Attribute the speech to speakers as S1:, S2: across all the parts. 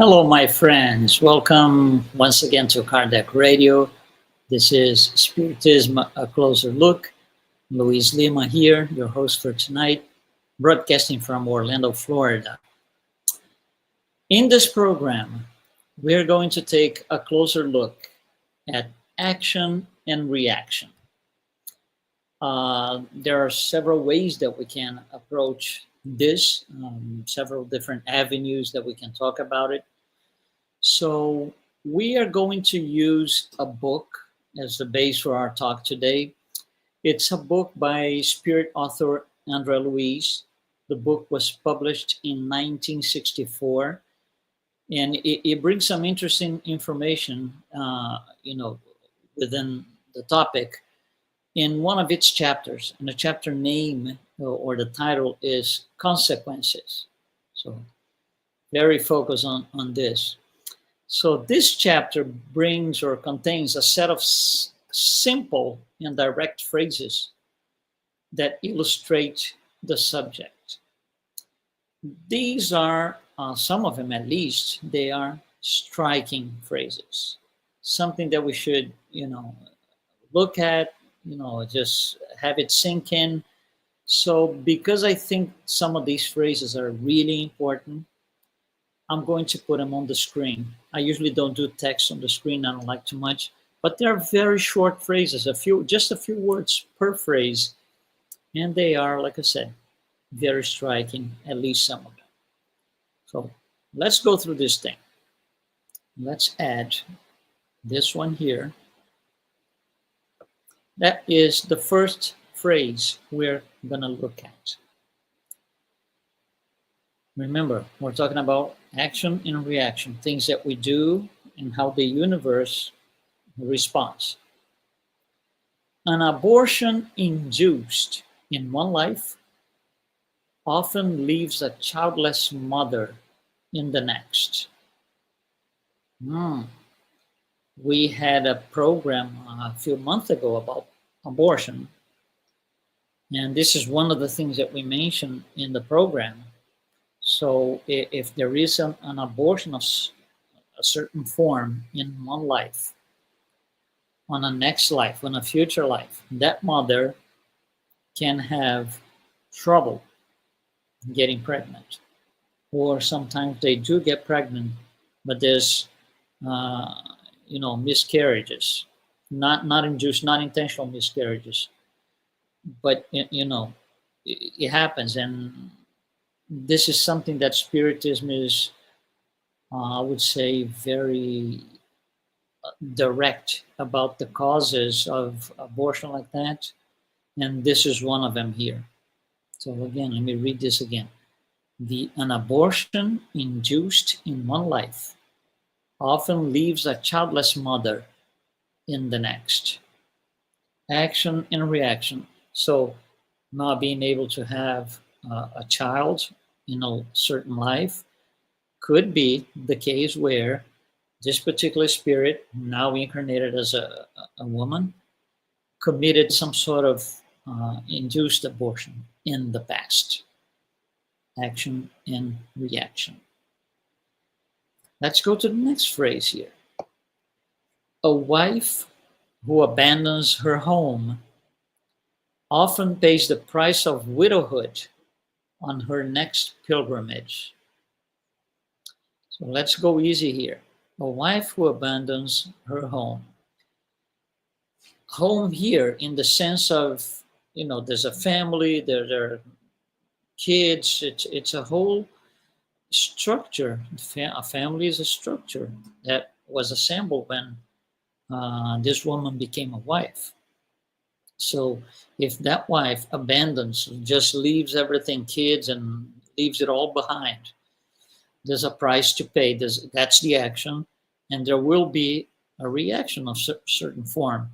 S1: Hello, my friends. Welcome once again to Kardec Radio. This is Spiritism, a closer look. Luiz Lima here, your host for tonight, broadcasting from Orlando, Florida. In this program, we're going to take a closer look at action and reaction. There are several ways that we can approach this, several different avenues that we can talk about it. So we are going to use a book as the base for our talk today. It's a book by spirit author Andre Luiz. The book was published in 1964, and it brings some interesting information, within the topic in one of its chapters. And the chapter name or the title is Consequences. So very focused on this. So this chapter brings or contains a set of simple and direct phrases that illustrate the subject. These are, some of them at least, they are striking phrases. Something that we should, look at, just have it sink in. So because I think some of these phrases are really important, I'm going to put them on the screen. I usually don't do text on the screen. I don't like too much, but they're very short phrases, just a few words per phrase. And they are, like I said, very striking, at least some of them. So let's go through this thing. Let's add this one here. That is the first phrase we're gonna look at. Remember, we're talking about action and reaction, things that we do and how the universe responds. An abortion induced in one life often leaves a childless mother in the next. We had a program a few months ago about abortion, and this is one of the things that we mentioned in the program. So if there is an abortion of a certain form in one life, on a next life, on a future life, that mother can have trouble getting pregnant. Or sometimes they do get pregnant, but there's, miscarriages, not induced, not intentional miscarriages. But, it happens. And this is something that Spiritism is, I would say, very direct about the causes of abortion like that. And this is one of them here. So again, let me read this again. An abortion induced in one life often leaves a childless mother in the next. Action and reaction. So not being able to have a child in a certain life could be the case where this particular spirit, now incarnated as a woman, committed some sort of induced abortion in the past. Action and reaction. Let's go to the next phrase here. A wife who abandons her home often pays the price of widowhood on her next pilgrimage. So let's go easy here. A wife who abandons her home. Home here in the sense of, there's a family, there are kids, it's a whole structure. A family is a structure that was assembled when this woman became a wife. So if that wife abandons, just leaves everything, kids, and leaves it all behind, there's a price to pay. That's the action, and there will be a reaction of certain form.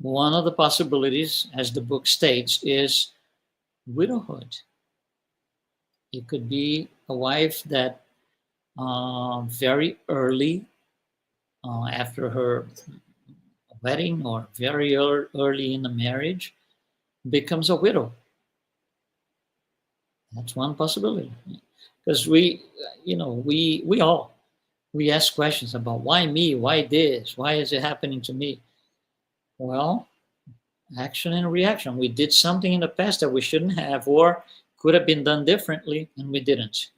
S1: One of the possibilities, as the book states, is widowhood. It could be a wife that very early, after her wedding or very early in the marriage, becomes a widow. That's one possibility. Because we all, We ask questions about why me, why this, why is it happening to me? Well, action and reaction. We did something in the past that we shouldn't have, or could have been done differently, and we didn't.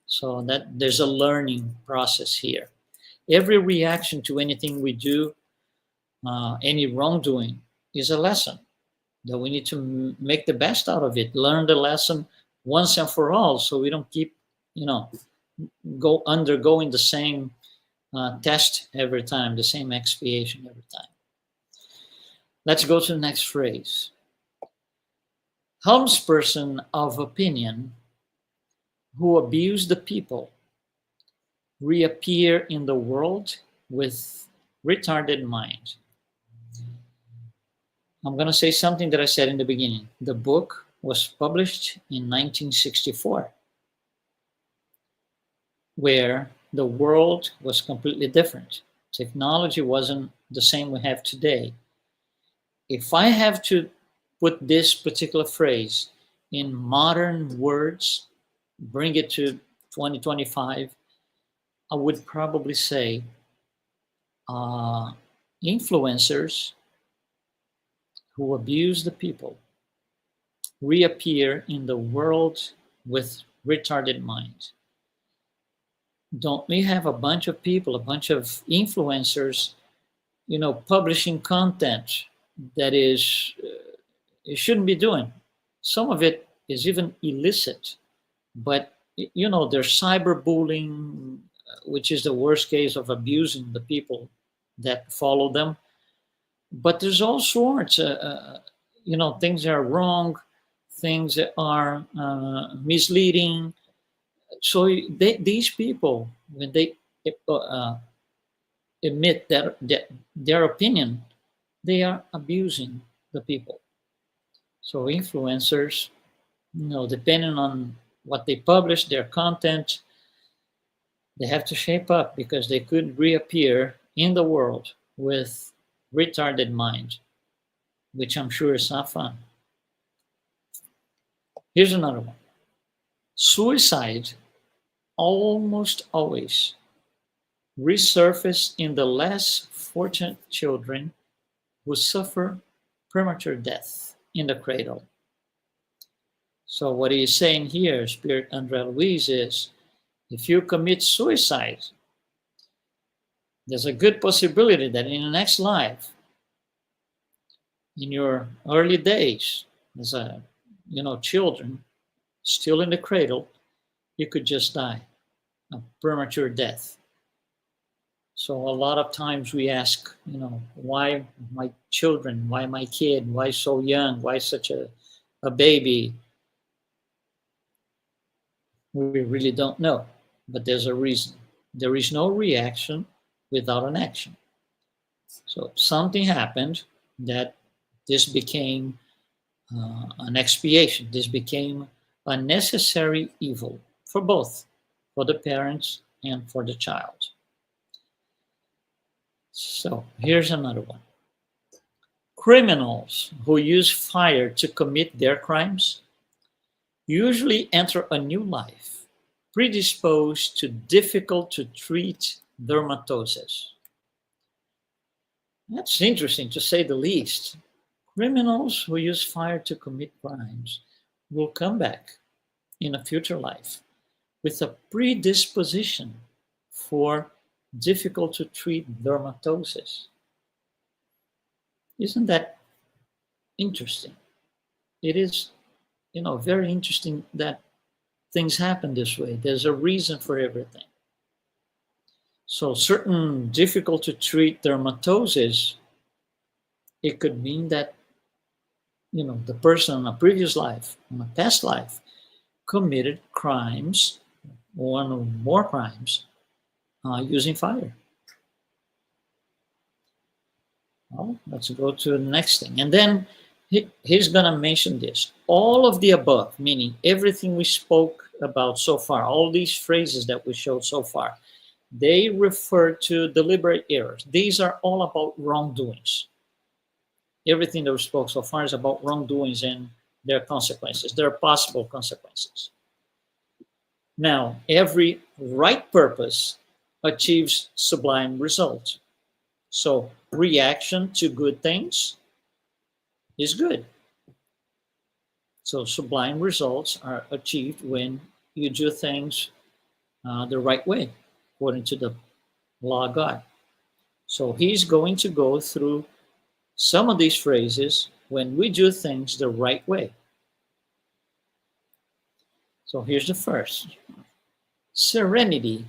S1: So that there's a learning process here. Every reaction to anything we do, any wrongdoing, is a lesson that we need to make the best out of it. Learn the lesson once and for all, so we don't keep, undergoing the same test every time, the same expiation every time. Let's go to the next phrase. Helmsperson of opinion who abuse the people reappear in the world with retarded mind. I'm going to say something that I said in the beginning. The book was published in 1964, where the world was completely different. Technology wasn't the same we have today. If I have to put this particular phrase in modern words, bring it to 2025, I would probably say influencers who abuse the people reappear in the world with retarded mind. Don't we have a bunch of people, a bunch of influencers, publishing content that is, it shouldn't be doing. Some of it is even illicit, but there's cyberbullying, which is the worst case of abusing the people that follow them. But there's all sorts, things that are wrong, things that are misleading. So these people, when they emit their opinion, they are abusing the people. So influencers, depending on what they publish, their content, they have to shape up because they could reappear in the world with retarded mind, which I'm sure is not fun. Here's another one. Suicide almost always resurface in the less fortunate children who suffer premature death in the cradle. So what he is saying here, Spirit Andre Luiz, is if you commit suicide, there's a good possibility that in the next life, in your early days, as children still in the cradle, you could just die, a premature death. So a lot of times we ask, why my children, why my kid, why so young, why such a baby? We really don't know, but there's a reason. There is no reaction without an action. So something happened that this became an expiation. This became a necessary evil for both, for the parents and for the child. So here's another one. Criminals who use fire to commit their crimes usually enter a new life predisposed to difficult to treat dermatosis. That's interesting to say the least. Criminals who use fire to commit crimes will come back in a future life with a predisposition for difficult to treat dermatosis. Isn't that interesting? It is, very interesting that things happen this way. There's a reason for everything. So certain difficult to treat dermatosis, it could mean that, the person in a previous life, in a past life, committed crimes, one or more crimes, using fire. Well, let's go to the next thing. And then he's going to mention this. All of the above, meaning everything we spoke about so far, all these phrases that we showed so far, they refer to deliberate errors. These are all about wrongdoings. Everything that we spoke so far is about wrongdoings and their consequences, their possible consequences. Now, every right purpose achieves sublime results. So reaction to good things is good. So sublime results are achieved when you do things the right way, according to the law of God. So he's going to go through some of these phrases when we do things the right way. So here's the first. Serenity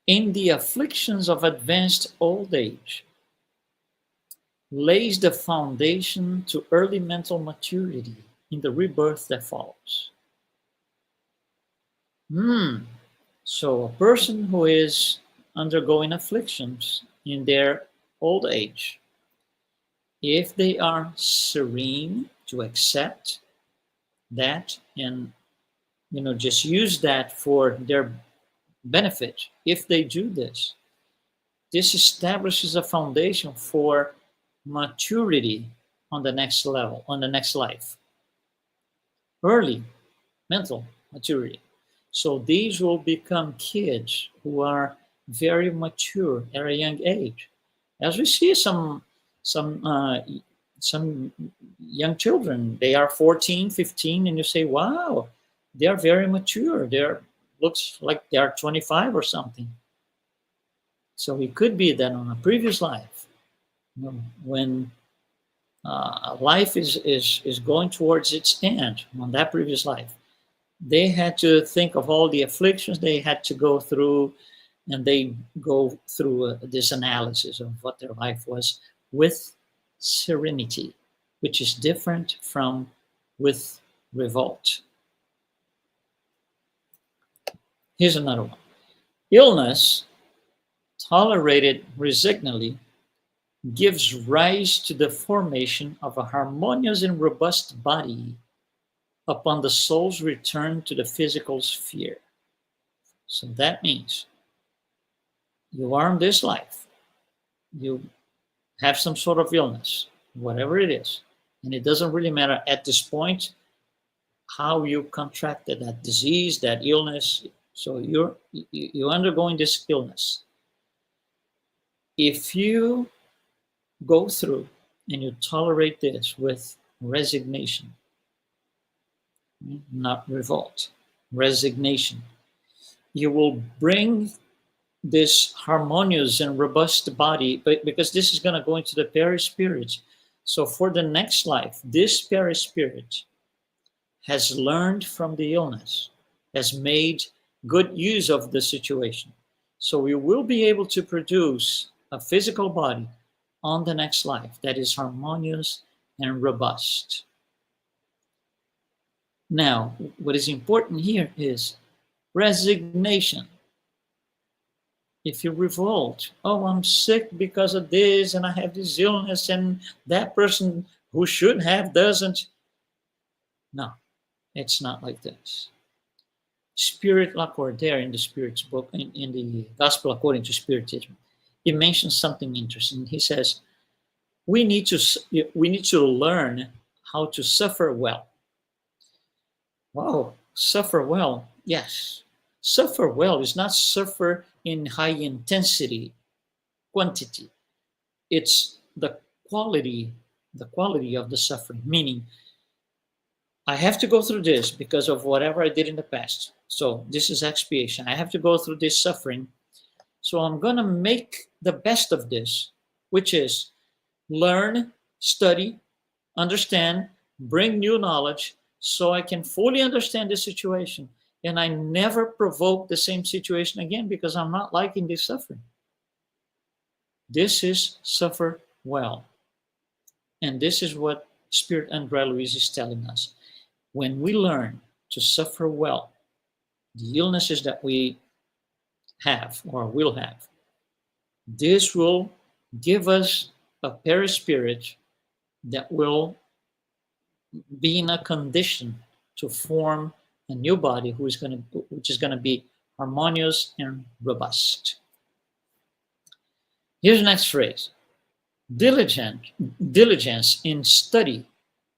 S1: in the afflictions of advanced old age lays the foundation to early mental maturity in the rebirth that follows. So a person who is undergoing afflictions in their old age, if they are serene to accept that and just use that for their benefit, if they do this, this establishes a foundation for maturity on the next level, on the next life. Early mental maturity. So these will become kids who are very mature at a young age. As we see some young children, they are 14, 15, and you say, wow, they are very mature. Looks like they are 25 or something. So it could be that on a previous life, when life is going towards its end, on that previous life, they had to think of all the afflictions they had to go through, and they go through this analysis of what their life was with serenity, which is different from with revolt. Here's another one. Illness, tolerated resignedly, gives rise to the formation of a harmonious and robust body upon the soul's return to the physical sphere. So that means you are in this life, you have some sort of illness, whatever it is, and it doesn't really matter at this point how you contracted that disease, that illness. So you're undergoing this illness. If you go through and you tolerate this with resignation, not revolt, resignation, you will bring this harmonious and robust body, but because this is going to go into the perispirit. So for the next life, this perispirit has learned from the illness, has made good use of the situation. So we will be able to produce a physical body on the next life that is harmonious and robust. Now, what is important here is resignation. If you revolt, oh, I'm sick because of this, and I have this illness, and that person who should have doesn't. No, it's not like this. Spirit Lacordaire in the Spirit's book, in the Gospel According to Spiritism, he mentions something interesting. He says, we need to learn how to suffer well. Wow, suffer well. Yes. Suffer well is not suffer in high intensity, quantity. It's the quality of the suffering, meaning I have to go through this because of whatever I did in the past. So this is expiation. I have to go through this suffering. So I'm going to make the best of this, which is learn, study, understand, bring new knowledge so I can fully understand the situation. And I never provoke the same situation again because I'm not liking this suffering. This is suffer well. And this is what Spirit André Luiz is telling us. When we learn to suffer well, the illnesses that we have or will have, this will give us a perispirit that will be in a condition to form a new body which is going to be harmonious and robust. Here's the next phrase. Diligence in study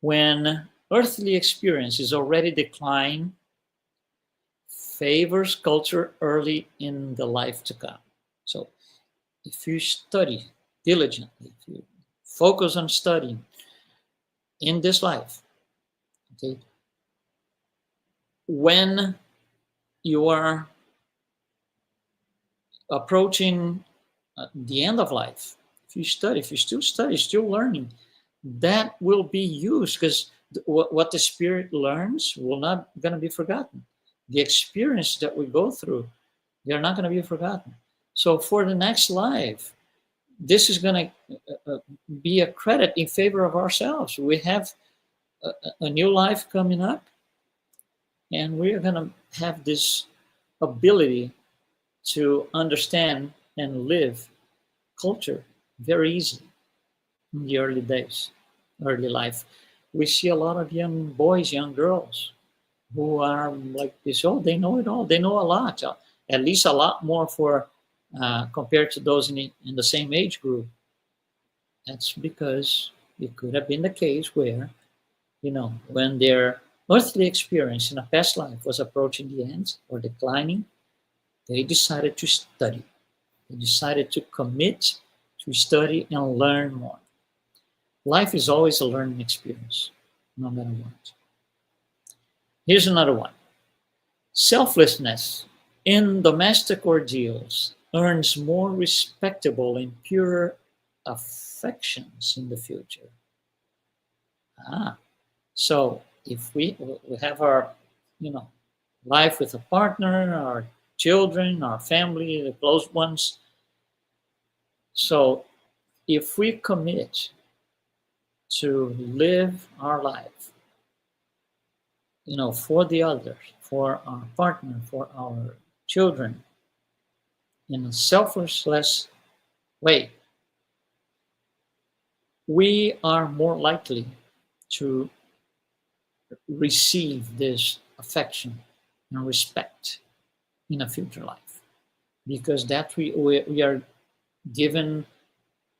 S1: when earthly experience is already declined favors culture early in the life to come. So if you study diligently, if you focus on studying in this life, okay, when you are approaching the end of life, if you study, if you still study, still learning, that will be used, because what the spirit learns will not going to be forgotten. The experience that we go through, they're not going to be forgotten. So for the next life, this is going to be a credit in favor of ourselves. We have a new life coming up, and we're going to have this ability to understand and live culture very easily in the early days, early life. We see a lot of young boys, young girls who are like this. Oh, they know it all. They know a lot, at least a lot more for compared to those in the same age group. That's because it could have been the case where, when their earthly experience in a past life was approaching the end or declining, they decided to study. They decided to commit to study and learn more. Life is always a learning experience, no matter what. Here's another one. Selflessness in domestic ordeals earns more respectable and purer affections in the future. So if we have our, life with a partner, our children, our family, the close ones. So if we commit to live our life, for the others, for our partner, for our children, in a selfless way, we are more likely to receive this affection and respect in a future life, because that we are given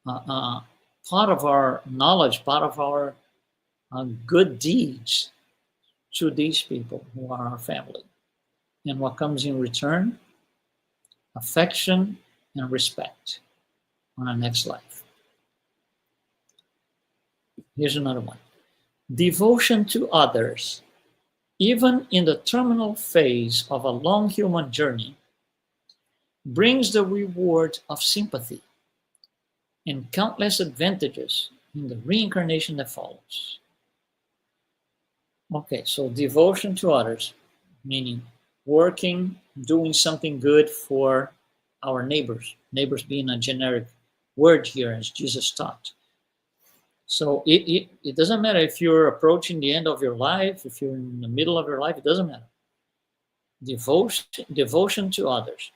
S1: part of our knowledge, part of our good deeds to these people who are our family. And what comes in return? Affection and respect on our next life. Here's another one. Devotion to others, even in the terminal phase of a long human journey, brings the reward of sympathy and countless advantages in the reincarnation that follows. Okay, so devotion to others, meaning working, doing something good for our neighbors, neighbors being a generic word here as Jesus taught. So it doesn't matter if you're approaching the end of your life, if you're in the middle of your life, it doesn't matter. Devotion to others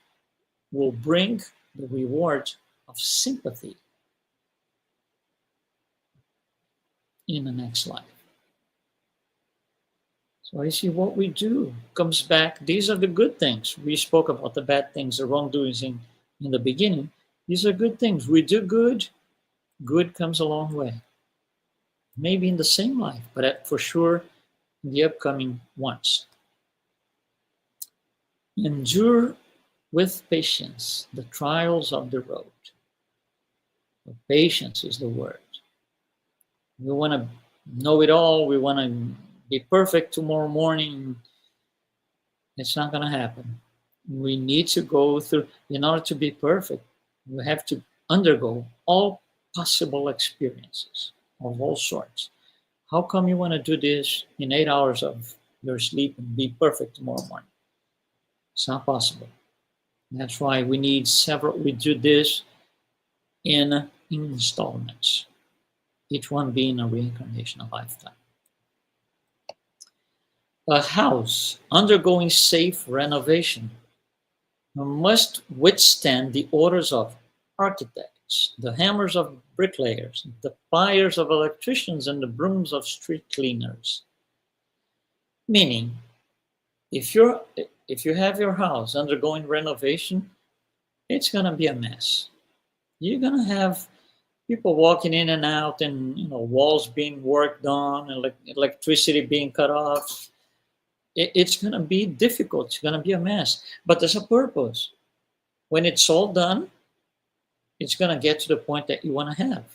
S1: will bring the reward of sympathy in the next life. So I see what we do comes back. These are the good things. We spoke about the bad things, the wrongdoings in the beginning. These are good things. We do good, good comes a long way. Maybe in the same life, but for sure in the upcoming ones. Endure with patience the trials of the road. So patience is the word. We want to know it all. We want to be perfect tomorrow morning. It's not going to happen. We need to go through, in order to be perfect, we have to undergo all possible experiences of all sorts. How come you want to do this in 8 hours of your sleep and be perfect tomorrow morning? It's not possible. That's why we do this in installments, each one being a reincarnation, a lifetime. A house undergoing safe renovation must withstand the orders of architects, the hammers of bricklayers, the fires of electricians, and the brooms of street cleaners. Meaning, if you have your house undergoing renovation, it's going to be a mess. You're going to have people walking in and out, and walls being worked on, and electricity being cut off. It's going to be difficult. It's going to be a mess. But there's a purpose. When it's all done, it's going to get to the point that you want to have.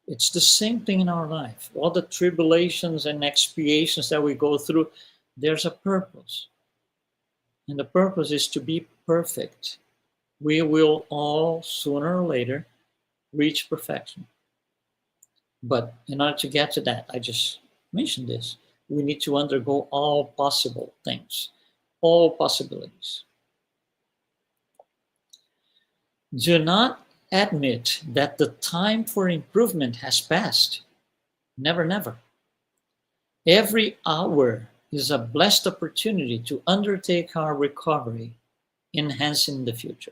S1: It's the same thing in our life. All the tribulations and expiations that we go through, there's a purpose. And the purpose is to be perfect. We will all, sooner or later, reach perfection. But in order to get to that, I just mentioned this, we need to undergo all possible things, all possibilities. Do not admit that the time for improvement has passed. Never, never. Every hour is a blessed opportunity to undertake our recovery, enhancing the future.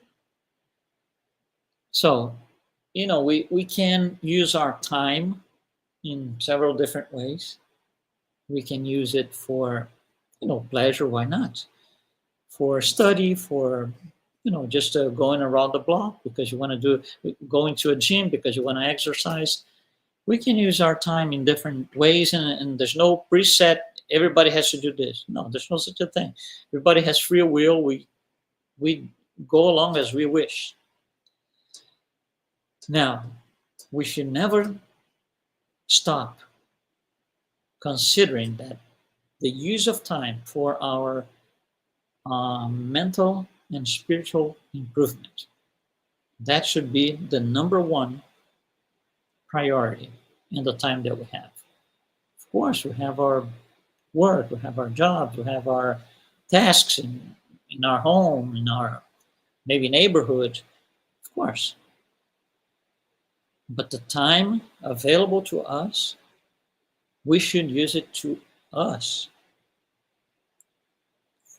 S1: So, we can use our time in several different ways. We can use it for, pleasure, why not? For study, for, just going around the block because you want to do, going to a gym because you want to exercise. We can use our time in different ways, and there's no preset, everybody has to do this. No, there's no such a thing. Everybody has free will. We go along as we wish. Now, we should never stop considering that the use of time for our mental and spiritual improvement, that should be the number one priority in the time that we have. Of course, we have our work, we have our jobs, we have our tasks in our home, in our maybe neighborhood, of course. But the time available to us, we should use it to us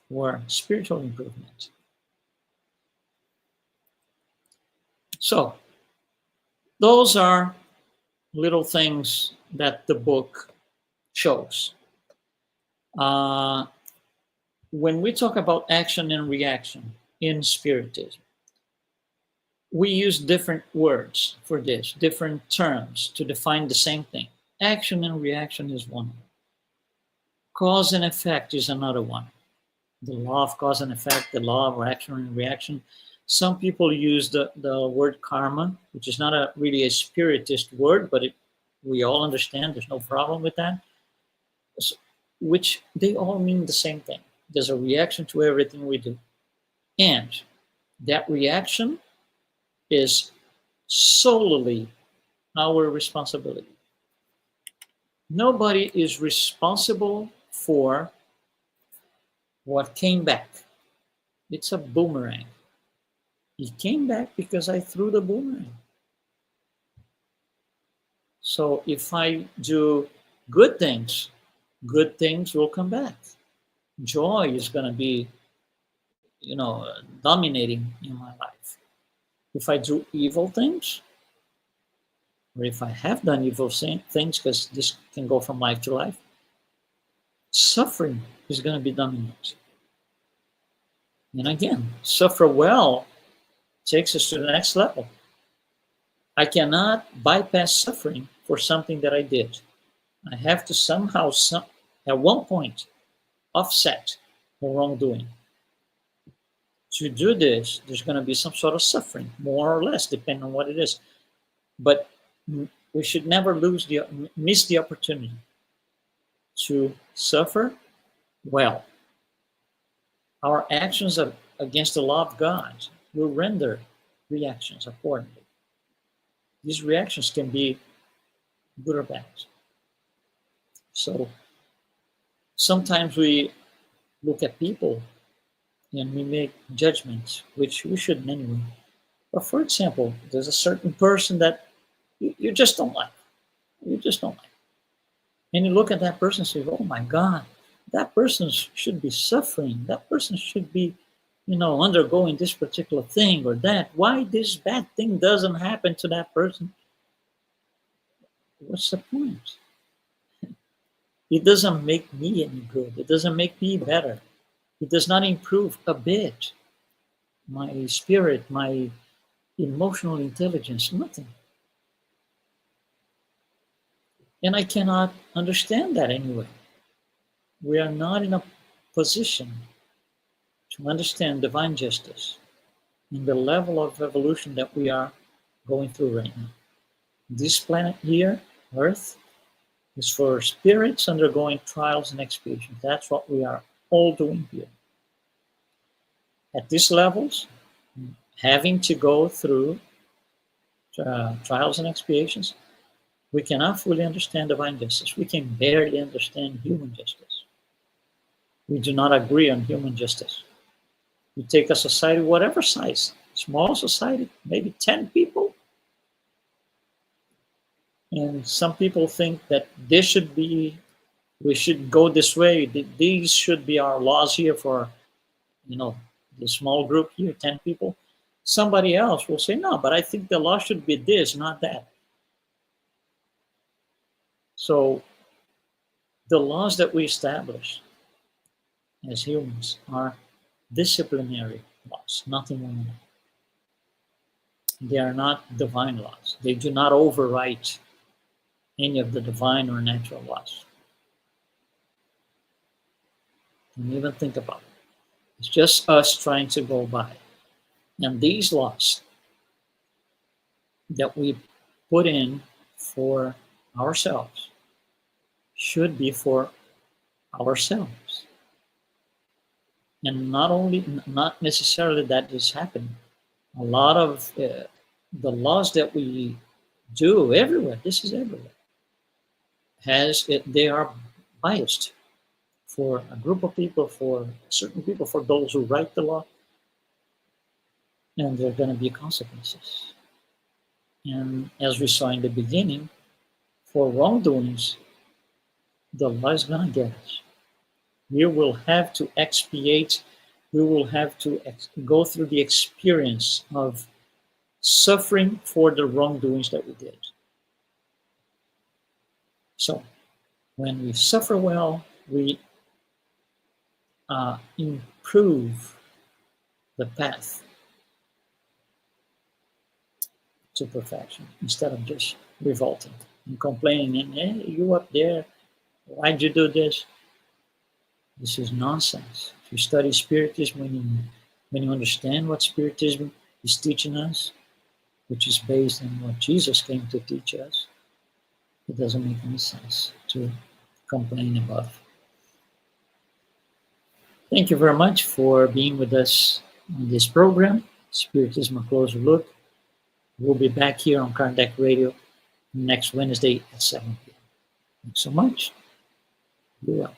S1: for spiritual improvement. So, those are little things that the book shows. When we talk about action and reaction in Spiritism, we use different words for this, different terms to define the same thing. Action and reaction is one. Cause and effect is another one. The law of cause and effect, the law of action and reaction. Some people use the word karma, which is not really a spiritist word, but we all understand, there's no problem with that, which they all mean the same thing. There's a reaction to everything we do. And that reaction is solely our responsibility. Nobody is responsible for what came back. It's a boomerang. It came back because I threw the boomerang. So if I do good things will come back. Joy is going to be, dominating in my life. If I do evil things, or if I have done evil things, because this can go from life to life, suffering is going to be dominant. And again, suffer well takes us to the next level. I cannot bypass suffering for something that I did. I have to somehow, at one point, offset the wrongdoing. To do this, there's going to be some sort of suffering, more or less, depending on what it is. But we should never miss the opportunity to suffer well. Our actions against the law of God will render reactions accordingly. These reactions can be good or bad. So sometimes we look at people and we make judgments, which we shouldn't anyway. But for example, there's a certain person that you just don't like. You just don't like. And you look at that person and say, oh my God, that person should be suffering. That person should be, undergoing this particular thing or that. Why this bad thing doesn't happen to that person? What's the point? It doesn't make me any good. It doesn't make me better. It does not improve a bit my spirit, my emotional intelligence, nothing. And I cannot understand that anyway. we are not in a position to understand divine justice in the level of evolution that we are going through right now. This planet here, Earth, is for spirits undergoing trials and expiations. That's what we are all doing here. At these levels, having to go through trials and expiations, we cannot fully understand divine justice. We can barely understand human justice. We do not agree on human justice. You take a society, whatever size, small society, maybe 10 people, and some people think that we should go this way. These should be our laws here for, the small group here, 10 people. Somebody else will say, no, but I think the law should be this, not that. So the laws that we establish as humans are disciplinary laws, nothing more than that. They are not divine laws. They do not overwrite any of the divine or natural laws. Don't even think about it. It's just us trying to go by. And these laws that we put in for ourselves should be for ourselves. And not necessarily that is happening. A lot of the laws that we do everywhere, this is everywhere, they are biased for a group of people, for certain people, for those who write the law, and there are going to be consequences. And as we saw in the beginning, for wrongdoings, the law is going to get us. We will have to expiate, we will have to go through the experience of suffering for the wrongdoings that we did. So, when we suffer well, we improve the path to perfection instead of just revolting and complaining and, hey, you up there, why'd you do this? This is nonsense. If you study Spiritism, when you understand what Spiritism is teaching us, which is based on what Jesus came to teach us, it doesn't make any sense to complain about. Thank you very much for being with us on this program, Spiritism A Closer Look. We'll be back here on Kardec Radio next Wednesday at 7 p.m. Thanks so much. Be well.